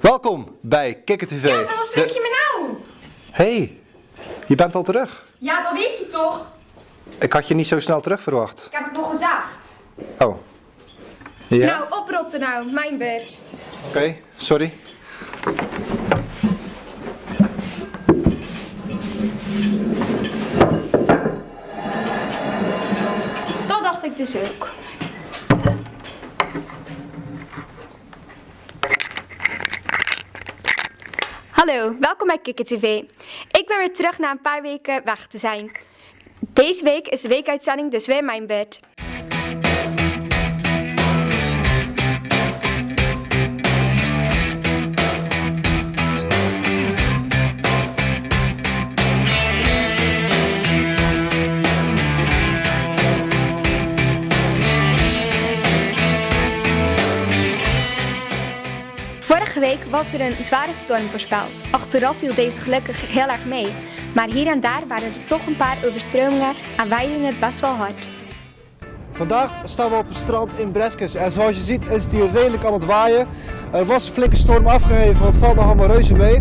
Welkom bij Kikker TV. Ja, wat vind je me nou? Hey, je bent al terug. Ja, dat weet je toch? Ik had je niet zo snel terug verwacht. Ik heb het nog gezegd. Oh. Ja? Nou, oprotten nou, mijn beurt. Oké, sorry. Dat dacht ik dus ook. Hallo, welkom bij Kikker TV. Ik ben weer terug na een paar weken weg te zijn. Deze week is de weekuitzending dus weer mijn beurt. Vorige week was er een zware storm voorspeld. Achteraf viel deze gelukkig heel erg mee. Maar hier en daar waren er toch een paar overstromingen en waaide het best wel hard. Vandaag staan we op het strand in Breskes en zoals je ziet is het hier redelijk aan het waaien. Er was een flinke storm afgegeven, want het valt nog allemaal reuze mee.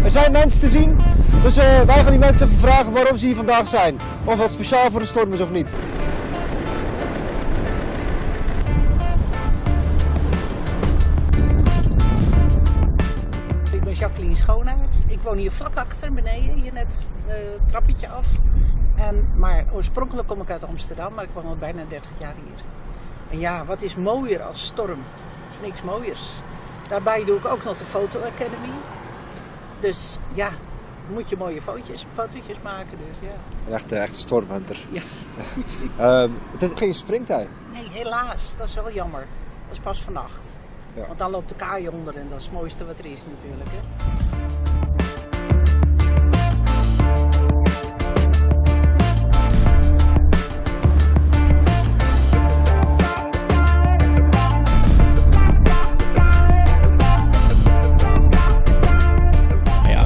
Er zijn mensen te zien, dus wij gaan die mensen even vragen waarom ze hier vandaag zijn. Of dat speciaal voor de storm is of niet. Ik ben Jacqueline Schoonaert. Ik woon hier vlak achter, beneden, hier net het trappetje af. Maar oorspronkelijk kom ik uit Amsterdam, maar ik woon al bijna 30 jaar hier. En ja, wat is mooier als storm? Er is niks mooiers. Daarbij doe ik ook nog de Foto Academy. Dus ja, moet je mooie fotootjes maken. Dus, ja. Echt een stormhunter. Ja. Het is geen springtij. Nee, helaas. Dat is wel jammer. Dat is pas vannacht. Ja. Want dan loopt de kaai onder en dat is het mooiste wat er is natuurlijk. Hè?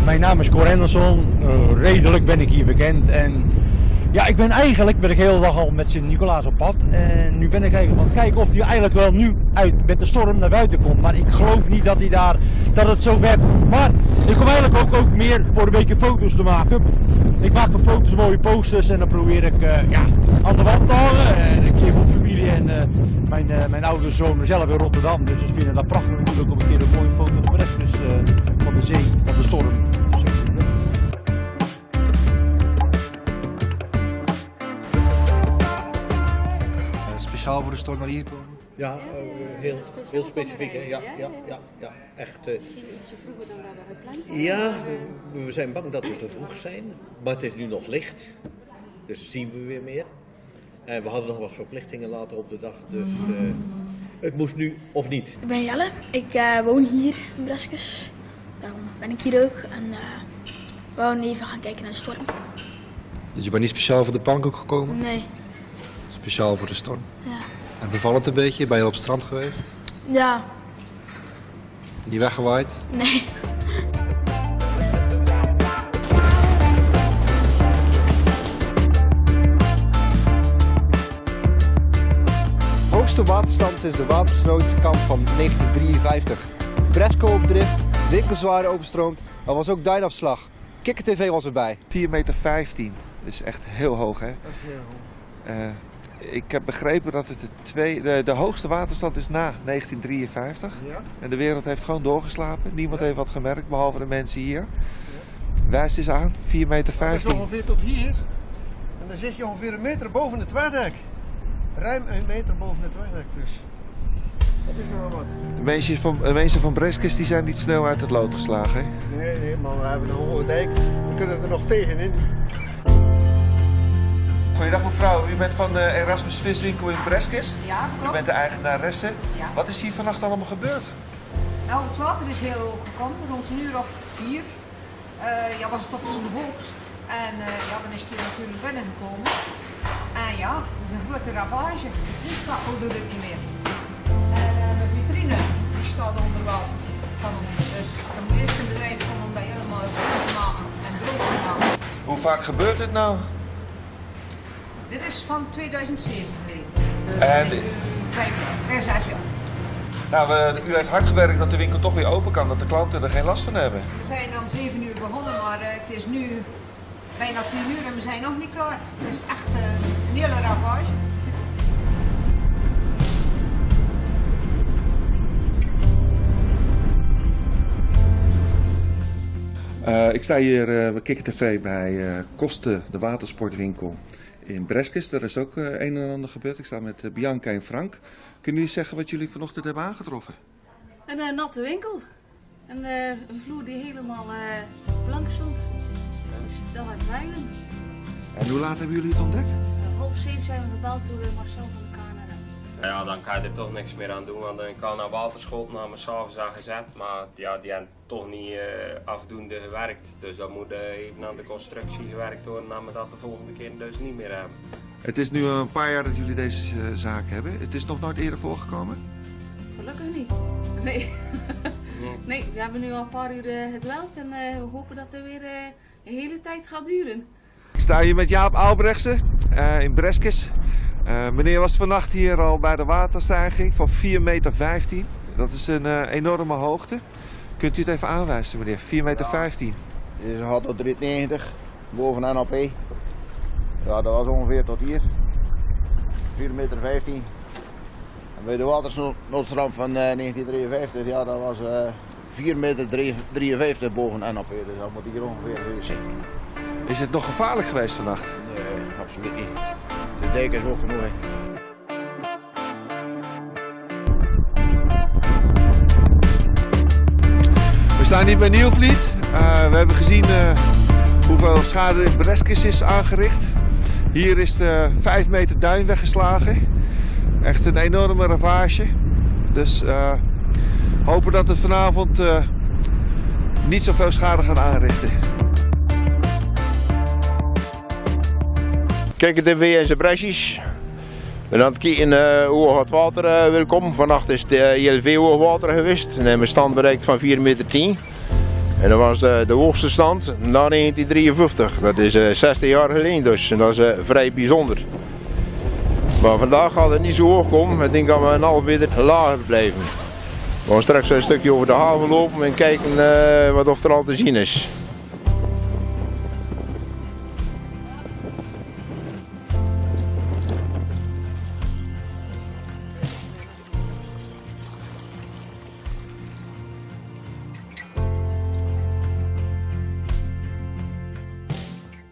Mijn naam is Cor Henderson, redelijk ben ik hier bekend en ja, ik ben de hele dag al met Sint-Nicolaas op pad en nu ben ik eigenlijk aan het kijken of hij eigenlijk wel nu met de storm naar buiten komt, maar ik geloof niet dat dat het zo ver komt. Maar ik kom eigenlijk ook meer voor een beetje foto's te maken. Ik maak van foto's mooie posters en dan probeer ik aan de wand te hangen en ik geef op familie en mijn ouders zoon zelf in Rotterdam, dus ze vinden dat prachtig natuurlijk om een keer een mooie foto te brengen van de zee, van de storm. Speciaal voor de storm naar hier komen? Ja, heel specifiek. Hè? Ja, echt. Misschien ietsje vroeger dan dat we gepland hadden. Ja, we zijn bang dat we te vroeg zijn, maar het is nu nog licht, dus zien we weer meer. En we hadden nog wat verplichtingen later op de dag, dus het moest nu of niet. Ik ben Jelle, ik woon hier in Breskes. Daarom ben ik hier ook en we wou even gaan kijken naar de storm. Dus je bent niet speciaal voor de pannenkoek gekomen? Nee, Speciaal voor de storm. ja. En bevalt het een beetje? Ben je op het strand geweest? Ja, Niet weggewaaid? nee. Hoogste waterstand sinds de watersnoodkamp van 1953. Bresco op drift, winkels waren overstroomd, er was ook duinafslag. Kikker TV was erbij. 4,15 meter. Dat is echt heel hoog, hè? Dat is heel hoog. Ik heb begrepen dat het de hoogste waterstand is na 1953. Ja? En de wereld heeft gewoon doorgeslapen. Niemand heeft wat gemerkt, behalve de mensen hier. Wijs eens aan, 4,15 meter. Dat is ongeveer tot hier. En dan zit je ongeveer een meter boven het waardek. Ruim een meter boven het waardek dus. Dat is wel wat. De mensen van Breskes die zijn niet snel uit het lood geslagen, hè? Nee, maar we hebben een hoge dijk. We kunnen er nog tegenin. Goeiedag mevrouw, u bent van Erasmus Viswinkel in Breskes. Ja, U klopt. bent de eigenaresse. Ja. Wat is hier vannacht allemaal gebeurd? Nou, het water is heel hoog gekomen, rond een uur of 4. Was het op zijn hoogst. En dan is het hier natuurlijk binnengekomen. En ja, dat is een grote ravage. De vliegtuig doet het niet meer. En mijn vitrine, die staat onder water van onder. Dus dan moet eerst een bedrijf komen om dat helemaal schoon te maken en droog te maken. Hoe vaak gebeurt het nou? Dit is van 2007 geleden. En 6 jaar. Nou, u heeft hard gewerkt dat de winkel toch weer open kan, dat de klanten er geen last van hebben. We zijn om 7 uur begonnen, maar het is nu bijna 10 uur en we zijn nog niet klaar. Het is echt een hele ravage. Ik sta hier bij Kikker TV bij Kosten, de watersportwinkel in Breskes. Er is ook een en ander gebeurd. Ik sta met Bianca en Frank. Kunnen jullie zeggen wat jullie vanochtend hebben aangetroffen? Een natte winkel. Een vloer die helemaal blank stond. Dus dat was wijlen. En hoe laat hebben jullie het ontdekt? 6:30 zijn we gebeld door Marcel van de KNRM. Ja, dan kan je er toch niks meer aan doen, want dan kan naar waterschool naar me s'avonds aan gezet, maar ja, die hebben toch niet afdoende gewerkt. Dus dan moet even aan de constructie gewerkt worden, dat we dat de volgende keer dus niet meer hebben. Het is nu een paar jaar dat jullie deze zaak hebben. Het is nog nooit eerder voorgekomen? Gelukkig niet. Nee. Nee, we hebben nu al een paar uur gebeld en we hopen dat het weer een hele tijd gaat duren. Ik sta hier met Jaap Albrechtse in Breskes. Meneer was vannacht hier al bij de waterstijging van 4,15 meter. Dat is een enorme hoogte. Kunt u het even aanwijzen, meneer? 4,15 meter. Deze had tot 3,90 boven NLP. Ja, dat was ongeveer tot hier. 4,15 meter. En bij de watersnoodramp van 1953, ja, dat was 4,53 meter boven NLP. Dus dat moet hier ongeveer geweest zijn. Is het nog gevaarlijk geweest vannacht? Nee, absoluut niet. De dijk is hoog genoeg. Hè. We staan hier bij Nieuwvliet. We hebben gezien hoeveel schade in Breskes is aangericht. Hier is de 5 meter duin weggeslagen. Echt een enorme ravage. Dus hopen dat het vanavond niet zoveel schade gaat aanrichten. Kijk, het TV en zijn bresjes. En dan kijken hoe hoog het water wil komen. Vannacht is het heel veel hoog water geweest. En hebben we stand bereikt van 4,10 meter. En dat was de hoogste stand na 1953. Dat is 60 jaar geleden dus. En dat is vrij bijzonder. Maar vandaag gaat het niet zo hoog komen. Ik denk dat we een half meter lager blijven. We gaan straks een stukje over de haven lopen en kijken wat of er al te zien is.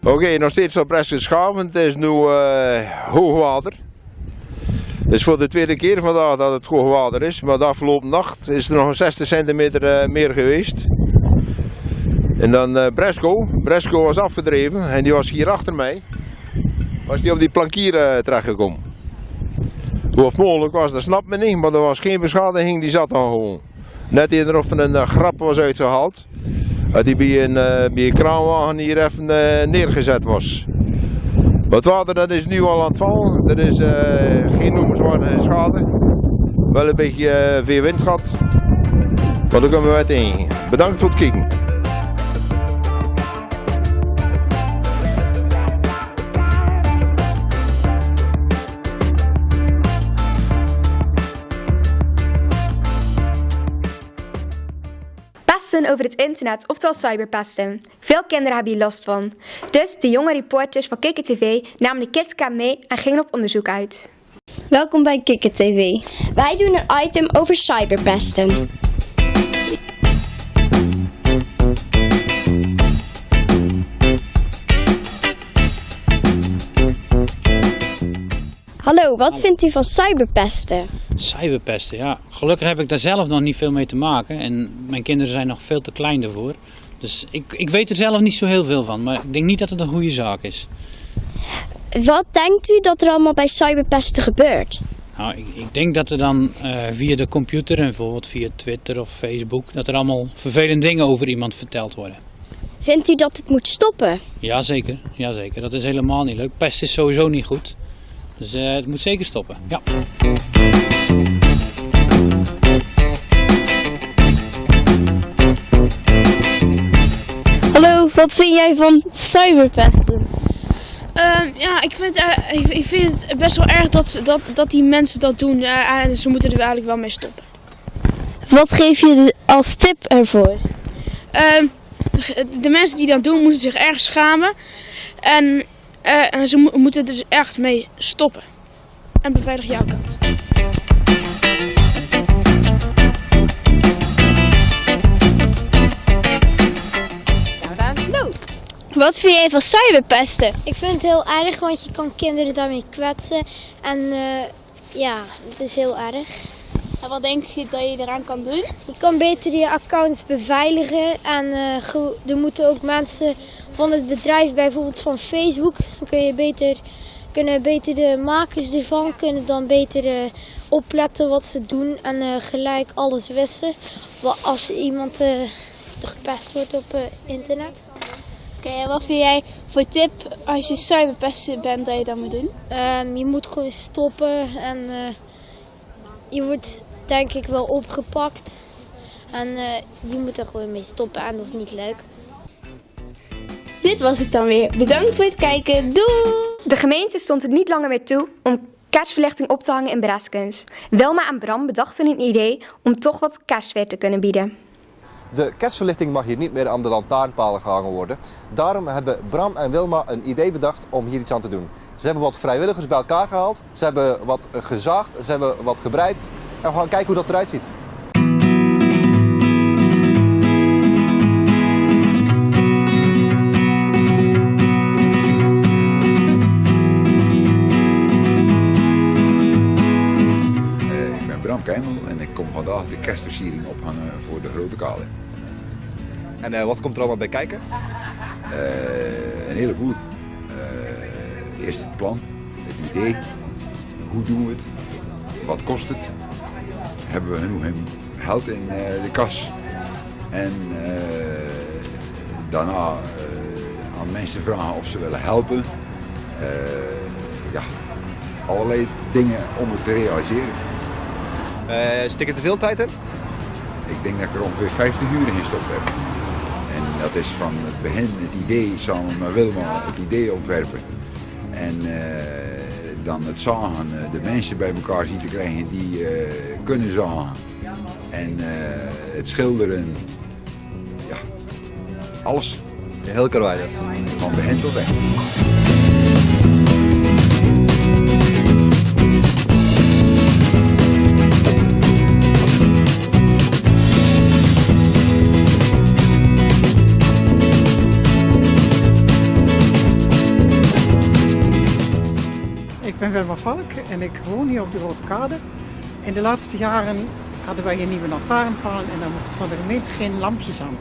Oké, nog steeds op Breskeshaven. Het is nu hoogwater. Het is voor de tweede keer vandaag dat het hoogwater is. Maar de afgelopen nacht is er nog een 60 centimeter meer geweest. En dan Bresco. Bresco was afgedreven en die was hier achter mij. Was die op die plankier terechtgekomen. Hoe of mogelijk was, dat snapt men niet. Maar er was geen beschadiging, die zat dan gewoon. Net eerder of er een grap was uitgehaald. Die bij een kraanwagen hier even neergezet was. Maar het water dat is nu al aan het vallen. Er is geen noemenswaardige schade. Wel een beetje veel wind gehad. Maar daar komen we uiteen. Bedankt voor het kijken. Pesten over het internet, oftewel cyberpesten. Veel kinderen hebben hier last van. Dus de jonge reporters van Kikker TV namen de kidscam mee en gingen op onderzoek uit. Welkom bij Kikker TV. Wij doen een item over cyberpesten. Hallo, wat vindt u van cyberpesten? Cyberpesten, ja. Gelukkig heb ik daar zelf nog niet veel mee te maken en mijn kinderen zijn nog veel te klein daarvoor. Dus ik weet er zelf niet zo heel veel van, maar ik denk niet dat het een goede zaak is. Wat denkt u dat er allemaal bij cyberpesten gebeurt? Nou, ik denk dat er dan via de computer en bijvoorbeeld via Twitter of Facebook, dat er allemaal vervelende dingen over iemand verteld worden. Vindt u dat het moet stoppen? Jazeker, jazeker. Dat is helemaal niet leuk. Pest is sowieso niet goed. Dus het moet zeker stoppen, ja. Hallo, wat vind jij van cyberpesten? Ja, ik vind het best wel erg dat die mensen dat doen. Ze moeten er eigenlijk wel mee stoppen. Wat geef je als tip ervoor? De mensen die dat doen moeten zich erg schamen. En ze moeten er dus echt mee stoppen. En beveilig jouw account. Wat vind jij van cyberpesten? Ik vind het heel erg, want je kan kinderen daarmee kwetsen. En ja, het is heel erg. En wat denk je dat je eraan kan doen? Je kan beter je accounts beveiligen. En er moeten ook mensen van het bedrijf, bijvoorbeeld van Facebook, kunnen beter de makers ervan, kunnen dan beter opletten wat ze doen en gelijk alles wissen. Als iemand gepest wordt op internet. Oké, wat vind jij voor tip als je cyberpesten bent dat je dat moet doen? Je moet gewoon stoppen en je wordt denk ik wel opgepakt. En je moet er gewoon mee stoppen en dat is niet leuk. Dit was het dan weer. Bedankt voor het kijken. Doei! De gemeente stond het niet langer meer toe om kerstverlichting op te hangen in Breskens. Wilma en Bram bedachten een idee om toch wat kerstfeer te kunnen bieden. De kerstverlichting mag hier niet meer aan de lantaarnpalen gehangen worden. Daarom hebben Bram en Wilma een idee bedacht om hier iets aan te doen. Ze hebben wat vrijwilligers bij elkaar gehaald, ze hebben wat gezaagd, ze hebben wat gebreid. En we gaan kijken hoe dat eruit ziet. Ik ben Bram Keimel en ik kom vandaag de kerstversiering ophangen voor de Grote Kade. En wat komt er allemaal bij kijken? Een heleboel. Eerst het plan, het idee. Hoe doen we het? Wat kost het? Hebben we genoeg geld in de kas? En daarna aan mensen vragen of ze willen helpen. Ja, allerlei dingen om het te realiseren. Stik er te veel tijd in? Ik denk dat ik er ongeveer 50 uur in gestopt heb. En dat is van het begin het idee samen met Wilma, het idee ontwerpen. En dan het zagen, de mensen bij elkaar zien te krijgen die kunnen zagen. En het schilderen, ja, alles. Heel karwei dat. Van begin tot eind. Ik ben Wilma Valk en ik woon hier op de Grote Kade. In de laatste jaren hadden wij hier nieuwe lantaarnpalen en daar mocht van de gemeente geen lampjes aan.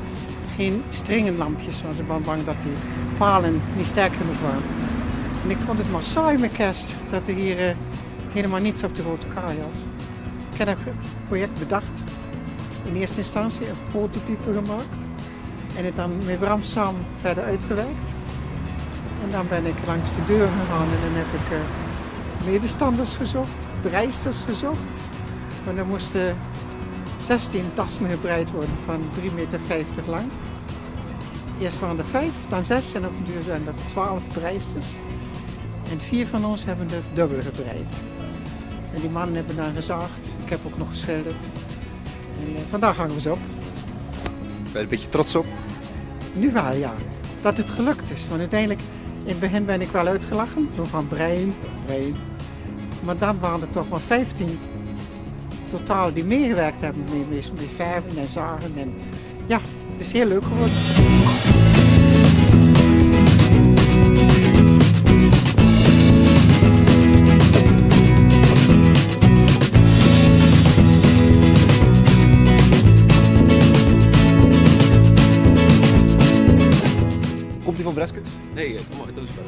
Geen stringenlampjes, want ze waren bang dat die palen niet sterk genoeg waren. En ik vond het maar saai met kerst dat er hier helemaal niets op de Grote Kade was. Ik heb dat project bedacht. In eerste instantie een prototype gemaakt en het dan met Bram samen verder uitgewerkt. En dan ben ik langs de deur gegaan en dan heb ik medestanders gezocht, breisters gezocht. Maar er moesten 16 tassen gebreid worden van 3,50 meter lang. Eerst waren er 5, dan 6 en op een duur zijn er 12 breisters. En 4 van ons hebben het dubbel gebreid. En die mannen hebben dan gezaagd. Ik heb ook nog geschilderd. En vandaag hangen we ze op. Ben je een beetje trots op? Nu wel, ja. Dat het gelukt is. Want uiteindelijk, in het begin ben ik wel uitgelachen. Zo van breien. Maar dan waren er toch maar 15 totaal die meegewerkt hebben. Met verven en zagen. En ja, het is heel leuk geworden. Komt u van Breskens? Nee, ik kom uit Doosberg.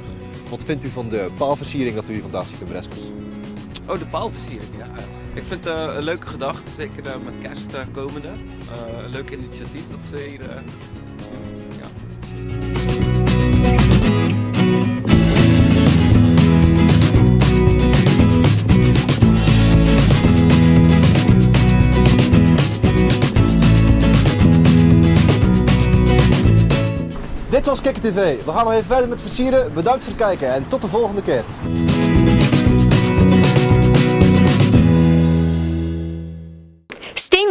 Wat vindt u van de paalversiering dat u hier vandaag ziet in Breskens? Oh, de paalversiering, ja. Ik vind het een leuke gedachte, zeker met kerst komende. Een leuk initiatief dat ze hier... ja. Dit was Kikker TV. We gaan nog even verder met versieren. Bedankt voor het kijken en tot de volgende keer.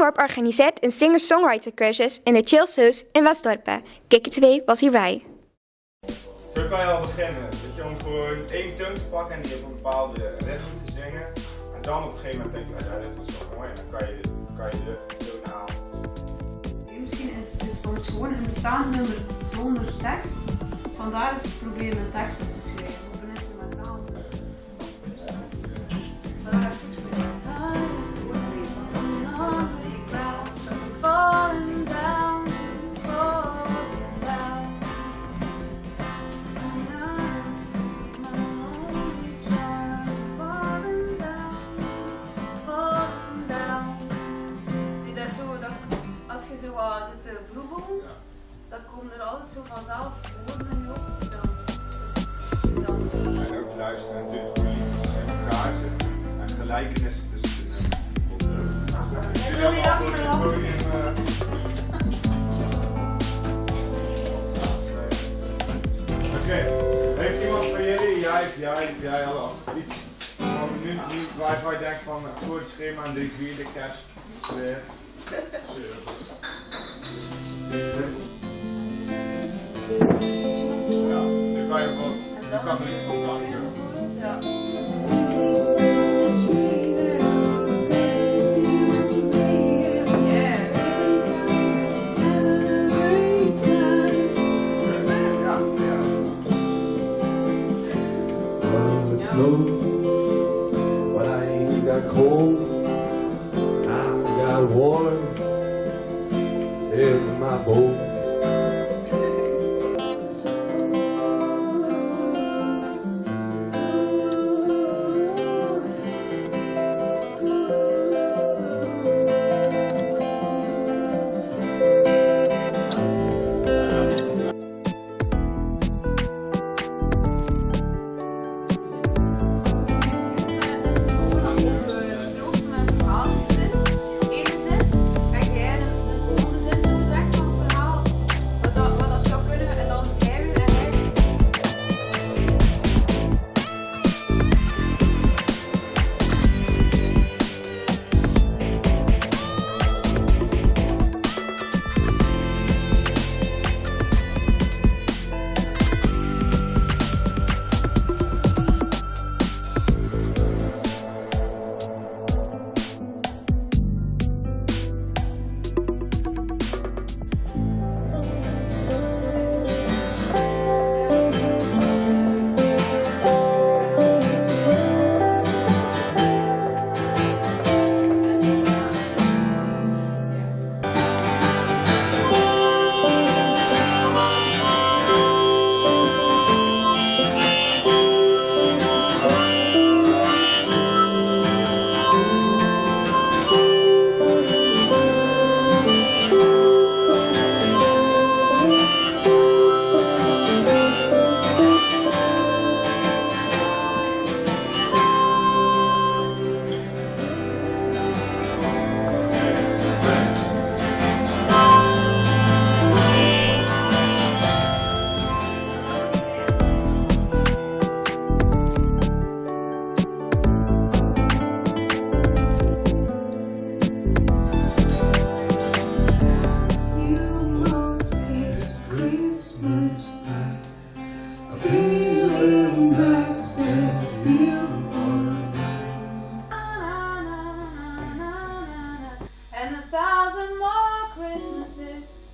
Tiendorp organiseert een singer-songwriter cursus in de Chillshoes in Westdorpen. Kikker 2 was hierbij. Zo kan je al beginnen. Dat je om gewoon één toon te pakken en die op een bepaalde ritme te zingen. En dan op een gegeven moment denk je, ja, dit is wel mooi. En dan kan je de toon halen. Misschien is het soms gewoon een bestaand nummer zonder tekst. Vandaar is het proberen een tekst op te schrijven. Op een instrumentaal. Falling down, falling down. Zie dat zo, dat als je zo zit te broebelen, dan komen er altijd zo vanzelf woorden in je op. En ook luisteren natuurlijk hoe liedjes in elkaar zitten. En gelijkenissen tussen de nummers. Jullie hebben al voor het podium. Oké, heeft iemand van jullie, jij al iets van nu waarvan je denkt van voor het schema aan 3/4 kerst, weer, ja, nu kan je wat, nu kan er iets van zakken. Ja. But I ain't got cold, I got warm in my boat.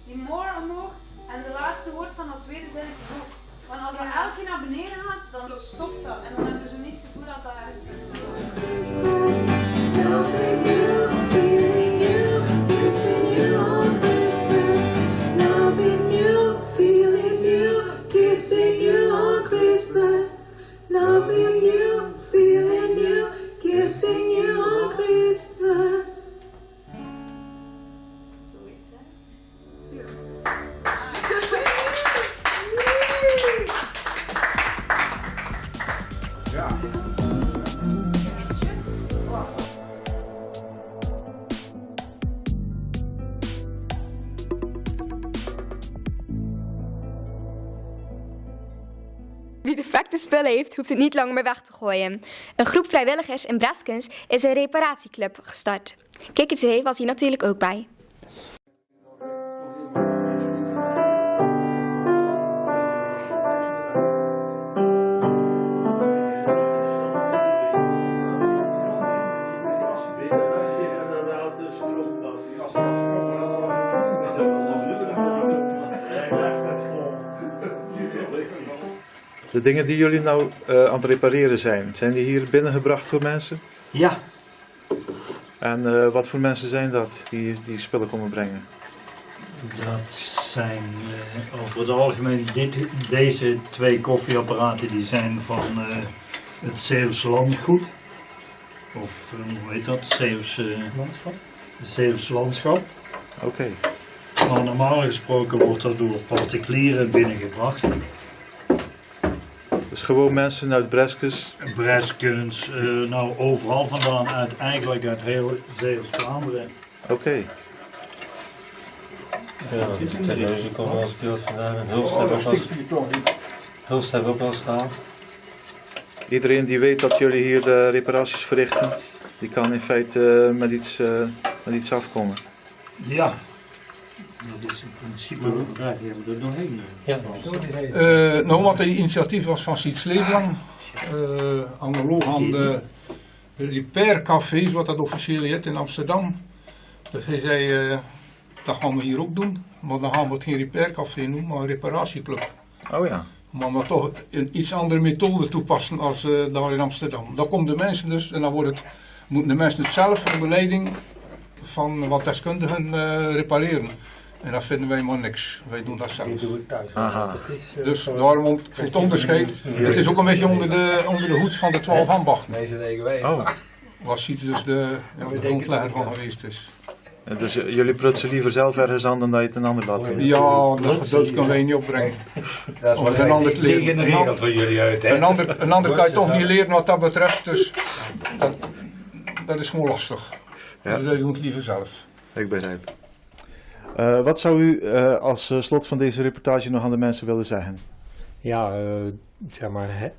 Die more omhoog en de laatste woord van dat tweede zin is ook. Want als dat elk keer naar beneden gaat, dan stopt dat. En dan hebben we zo niet het gevoel dat dat ergens gebruikte spullen heeft, hoeft het niet langer meer weg te gooien. Een groep vrijwilligers in Breskens is een reparatieclub gestart. Kikker TV was hier natuurlijk ook bij. De dingen die jullie nou aan het repareren zijn die hier binnengebracht door mensen? Ja. En wat voor mensen zijn dat die spullen komen brengen? Dat zijn over het algemeen deze 2 koffieapparaten die zijn van het Zeeuwse landgoed. Of hoe heet dat? Zeeuwse landschap. Oké. Maar normaal gesproken wordt dat door particulieren binnengebracht. Dus gewoon mensen uit Breskens? Breskens, nou overal vandaan, eigenlijk uit heel Zeeuws-Vlaanderen. Oké. Ja, Terneuzen komt wel eens beeld vandaan en Hulst hebben we ook wel eens gehad. Iedereen die weet dat jullie hier reparaties verrichten, die kan in feite met iets afkomen? Ja. Dat is in principe een bedrijf, die hebben er doorheen. Nou, wat het initiatief was van Siets Leeflang, analoog aan de repaircafés, wat dat officieel heet in Amsterdam. Dus hij zei, dat gaan we hier ook doen, maar dan gaan we het geen repaircafé noemen, maar een reparatieclub. Oh ja. Maar we toch een iets andere methode toepassen als daar in Amsterdam. Dan komen de mensen dus en dan moeten de mensen het zelf onder leiding van wat deskundigen repareren. En dat vinden wij maar niks. Wij doen dat zelf. Aha. Dus daarom voor het onderscheid. Het is ook een beetje onder de hoed van de 12 ambachten. Oh. Waar Siets dus de grondlegger van geweest is. Dus jullie prutsen liever zelf ergens aan dan dat je het een ander laat doen? Ja, dat kunnen wij niet opbrengen. Dat is een ander leren. Een ander kan je toch niet leren wat dat betreft. Dus dat is gewoon lastig. Ja. Dus wij doen het liever zelf. Ik begrijp. Wat zou u als slot van deze reportage nog aan de mensen willen zeggen? Ja, zeg maar,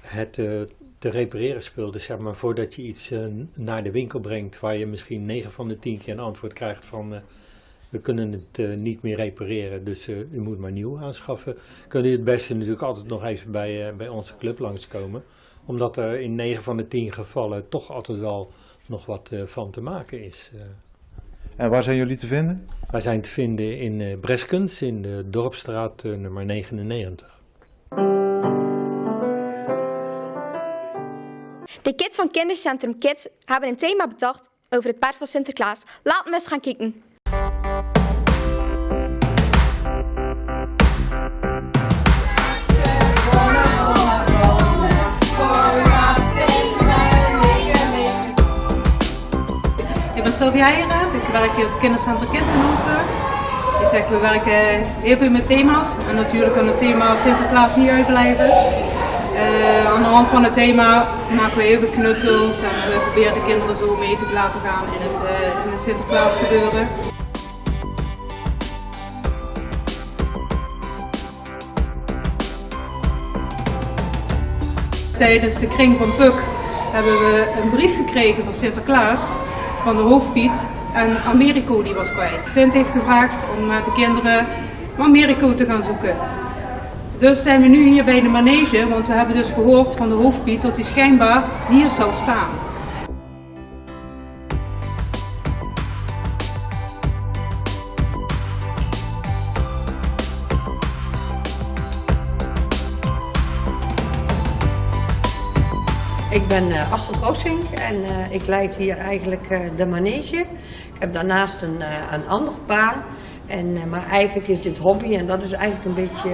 te repareren spul. Dus zeg maar, voordat je iets naar de winkel brengt waar je misschien 9 van de 10 keer een antwoord krijgt van we kunnen het niet meer repareren, dus u moet maar nieuw aanschaffen. Kun je het beste natuurlijk altijd nog even bij onze club langskomen. Omdat er in 9 van de 10 gevallen toch altijd wel nog wat van te maken is. En waar zijn jullie te vinden? Wij zijn te vinden in Breskens, in de Dorpsstraat nummer 99. De kids van Kindercentrum Kids hebben een thema bedacht over het paard van Sinterklaas. Laten we eens gaan kijken. Ik ben Sylvia Heijeraad, ik werk hier op Kindercentrum Kids in Oostburg. Ik zeg, we werken heel veel met thema's en natuurlijk kan het thema Sinterklaas niet uitblijven. Aan de hand van het thema maken we heel veel knutsels en we proberen de kinderen zo mee te laten gaan in het Sinterklaas gebeuren. Tijdens de kring van Puk hebben we een brief gekregen van Sinterklaas, van de hoofdpiet, en Americo die was kwijt. Sint heeft gevraagd om met de kinderen Americo te gaan zoeken. Dus zijn we nu hier bij de manege, want we hebben dus gehoord van de hoofdpiet dat hij schijnbaar hier zal staan. Ik ben Astrid Roosink en ik leid hier eigenlijk de manege. Ik heb daarnaast een andere baan. Maar eigenlijk is dit hobby en dat is eigenlijk een beetje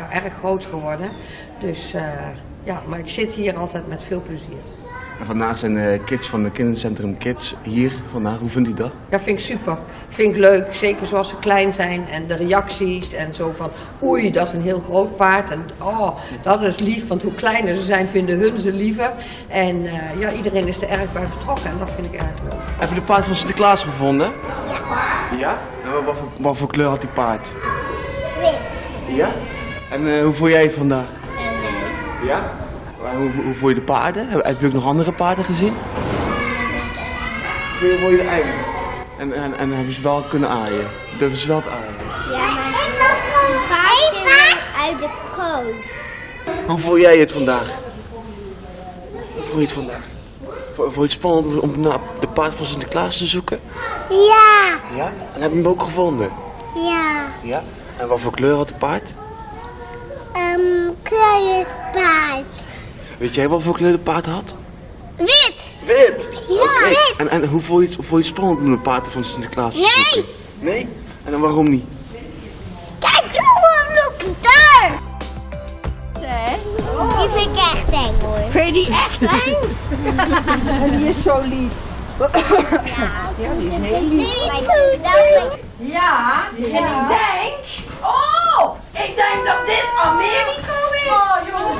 erg groot geworden. Dus maar ik zit hier altijd met veel plezier. En vandaag zijn de kids van het Kindercentrum Kids hier vandaag. Hoe vindt u dat? Ja, vind ik super. Vind ik leuk, zeker zoals ze klein zijn en de reacties en zo van oei, dat is een heel groot paard en oh, dat is lief, want hoe kleiner ze zijn vinden hun ze liever. En iedereen is er erg bij betrokken en dat vind ik erg leuk. Heb je de paard van Sinterklaas gevonden? Ja? En wat voor kleur had die paard? Wit. Ja? En hoe voel jij het vandaag? Ja? Hoe vond je de paarden? Heb je ook nog andere paarden gezien? Hoe vond je de eigen? En hebben ze wel kunnen aaien? Durven ze wel te aaien? Ja, maar een paardje uit de kooi. Hoe voel jij het vandaag? Hoe voel je het vandaag? Vond je het spannend om naar de paard van Sinterklaas te zoeken? Ja. Ja? En heb je hem ook gevonden? Ja. Ja? En wat voor kleur had het paard? Kleurpaard. Weet jij wat voor kleur het paard had? Wit. Wit? Ja, okay. wit. En hoe vond je het spannend om een paard van Sinterklaas te zoeken? Nee? En dan waarom niet? Kijk, look daar. Die vind ik echt eng hoor. Vind je die echt eng? En die is zo lief. Ja, die is heel lief. Ja, en ik denk... Oh, ik denk dat dit Amerika is. Oh, jongens,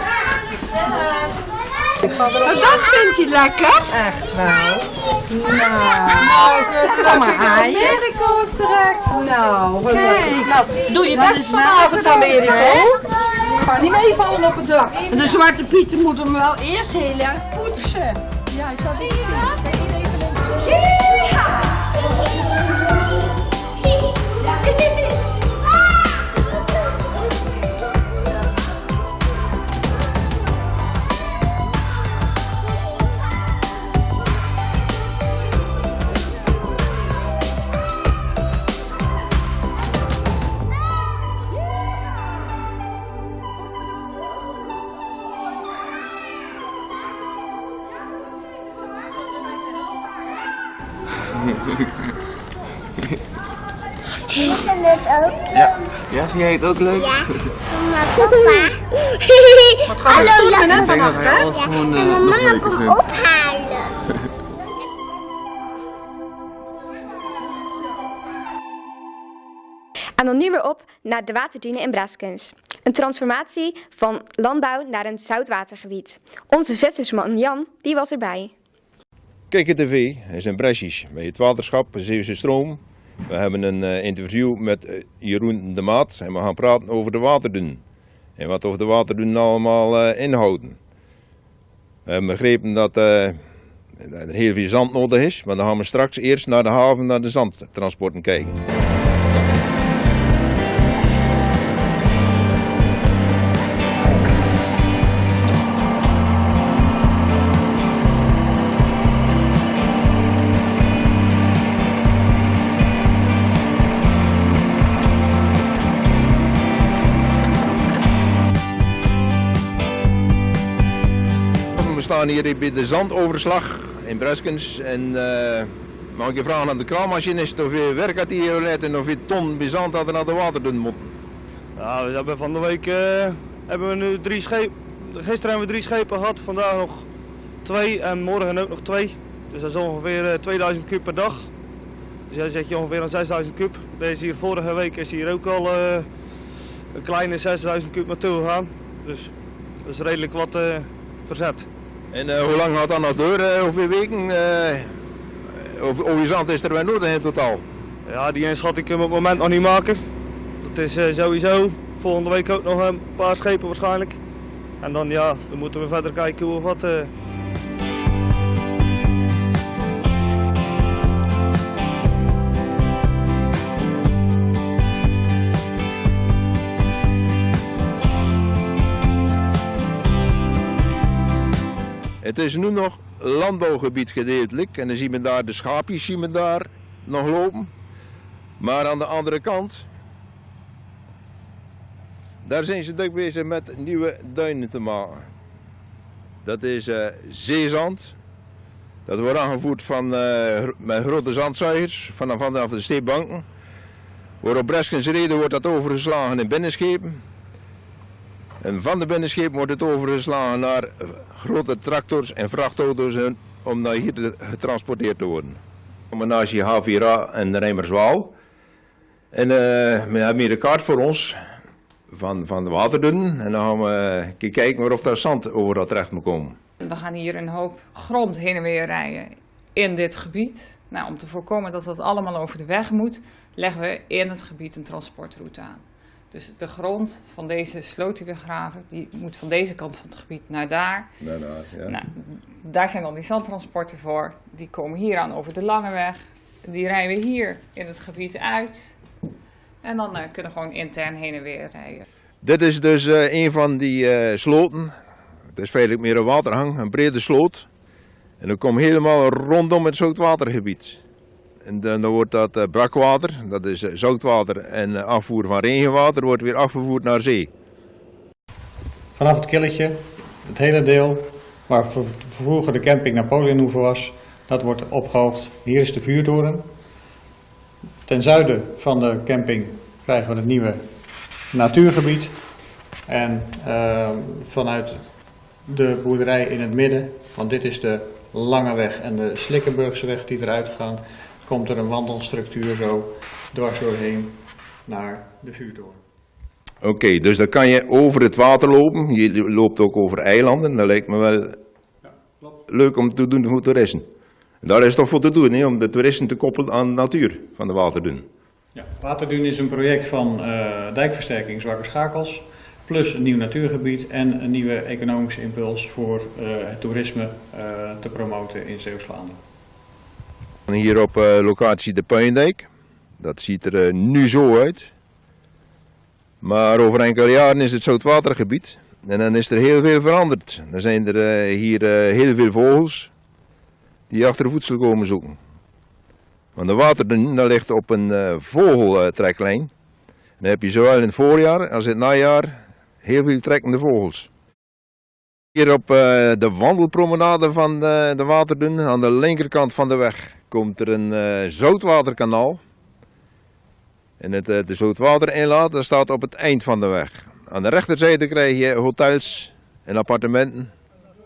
dat vindt hij lekker. Echt wel. Nou, kom maar aan je. Amerika is terecht. Nou, nou, doe je best vanavond, Amerika. Ga niet meevallen op het dak. En de Zwarte Pieten moet hem wel eerst heel erg poetsen. Ja, ik zal dit Ik vind het ook leuk. Ja, vind jij het ook leuk? Ja. Maar papa. Wat gaan we stormen hè vannacht hè? En mijn mama komt ophalen. En dan nu weer op naar de waterduinen in Breskens. Een transformatie van landbouw naar een zoutwatergebied. Onze vissersman Jan, die was erbij. KKTV is in Bresjes bij het waterschap Zeeuwse Stroom. We hebben een interview met Jeroen de Maat en we gaan praten over de waterduinen. En wat over de waterduinen allemaal inhouden. We hebben begrepen dat er heel veel zand nodig is, maar dan gaan we straks eerst naar de haven naar de zandtransporten kijken. We staan hier bij de zandoverslag in Breskens en mag ik je vragen aan de kraanmachinist hoeveel werk had hier net en hoeveel ton bij zand hadden naar de waterduinen moeten? Nou, we hebben van de week hebben we nu 3 schepen. Gisteren hebben we 3 schepen gehad, vandaag nog 2 en morgen ook nog 2. Dus dat is ongeveer 2000 kub per dag. Dus jij zet je ongeveer aan 6000 kub. Deze hier vorige week is hier ook al een kleine 6000 kub naartoe gegaan. Dus dat is redelijk wat verzet. En hoe lang gaat dat nog door? Hoeveel weken? Hoeveel zand is er wel nodig in totaal? Ja, die inschatting kunnen we op het moment nog niet maken. Dat is sowieso volgende week ook nog een paar schepen waarschijnlijk. En dan, ja, dan moeten we verder kijken hoe of wat. Het is nu nog landbouwgebied gedeeltelijk en dan zien we daar de schaapjes zien we daar nog lopen. Maar aan de andere kant, daar zijn ze druk bezig met nieuwe duinen te maken. Dat is zeezand. Dat wordt aangevoerd met grote zandzuigers vanaf de steekbanken. Waarop Breskens reden wordt dat overgeslagen in binnenschepen. En van de binnenschepen wordt het overgeslagen naar grote tractors en vrachtauto's om naar hier getransporteerd te worden. Combinatie H4A en Rijmerswaal. En we hebben hier een kaart voor ons van de waterduinen. En dan gaan we kijken of daar zand over dat terecht moet komen. We gaan hier een hoop grond heen en weer rijden in dit gebied. Om te voorkomen dat dat allemaal over de weg moet, leggen we in het gebied een transportroute aan. Dus de grond van deze sloot die we graven, die moet van deze kant van het gebied naar daar. Ja. Nou, daar zijn dan die zandtransporten voor. Die komen hier aan over de Lange Weg. Die rijden we hier in het gebied uit. En dan kunnen we gewoon intern heen en weer rijden. Dit is dus een van die sloten. Het is feitelijk meer een waterhang, een brede sloot. En dat komt helemaal rondom het zoutwatergebied. En dan wordt dat brakwater, dat is zoutwater en afvoer van regenwater, wordt weer afgevoerd naar zee. Vanaf het Killetje, het hele deel waar vroeger de camping Napoleonhoeve was, dat wordt opgehoogd. Hier is de vuurtoren. Ten zuiden van de camping krijgen we het nieuwe natuurgebied. En vanuit de boerderij in het midden, want dit is de Lange Weg en de Slikkenburgseweg die eruit gaan, komt er een wandelstructuur zo dwars doorheen naar de vuurtoren. Oké, dus dan kan je over het water lopen. Je loopt ook over eilanden. Dat lijkt me wel leuk om te doen voor toeristen. En daar is toch voor te doen, hè, om de toeristen te koppelen aan de natuur van de Waterdun. Ja, Waterdun is een project van dijkversterking Zwakke Schakels, plus een nieuw natuurgebied en een nieuwe economische impuls voor het toerisme te promoten in Zeeuws-Vlaanderen. Hier op locatie de Puindijk. Dat ziet er nu zo uit. Maar over enkele jaren is het zoutwatergebied. En dan is er heel veel veranderd. Dan zijn er hier heel veel vogels die achter voedsel komen zoeken. Want de Waterdun dat ligt op een vogeltreklijn. Dan heb je zowel in het voorjaar als in het najaar heel veel trekkende vogels. Hier op de wandelpromenade van de Waterdun, aan de linkerkant van de weg, komt er een zoutwaterkanaal. En de zoutwaterinlaat dat staat op het eind van de weg. Aan de rechterzijde krijg je hotels en appartementen.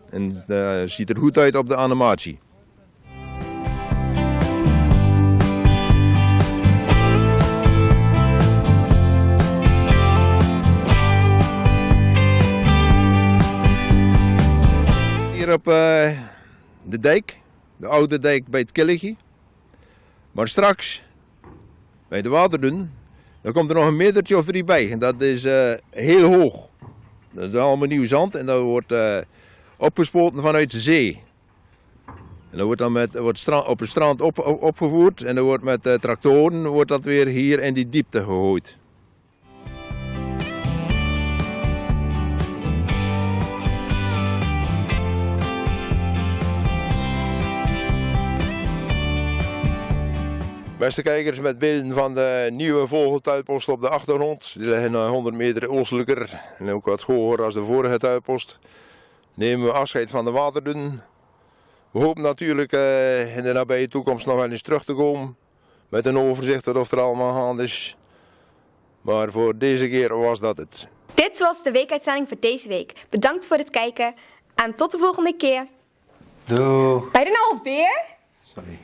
En het ziet er goed uit op de animatie. Hier op de dijk, de oude dijk bij het Killetje. Maar straks, bij de Waterdun, dan komt er nog een metertje of 3 bij. En dat is heel hoog. Dat is allemaal nieuw zand en dat wordt opgespoten vanuit de zee. En dat wordt dan op het strand opgevoerd en dan wordt met tractoren dat weer hier in die diepte gegooid. Beste kijkers, met beelden van de nieuwe vogeltuilpost op de achtergrond. Die liggen 100 meter oostelijker en ook wat hoger als de vorige tuilpost. Nemen we afscheid van de Waterdun. We hopen natuurlijk in de nabije toekomst nog wel eens terug te komen. Met een overzicht of er allemaal gaande is. Maar voor deze keer was dat het. Dit was de weekuitzending voor deze week. Bedankt voor het kijken en tot de volgende keer. Doei. Bij de halfbeer? Sorry.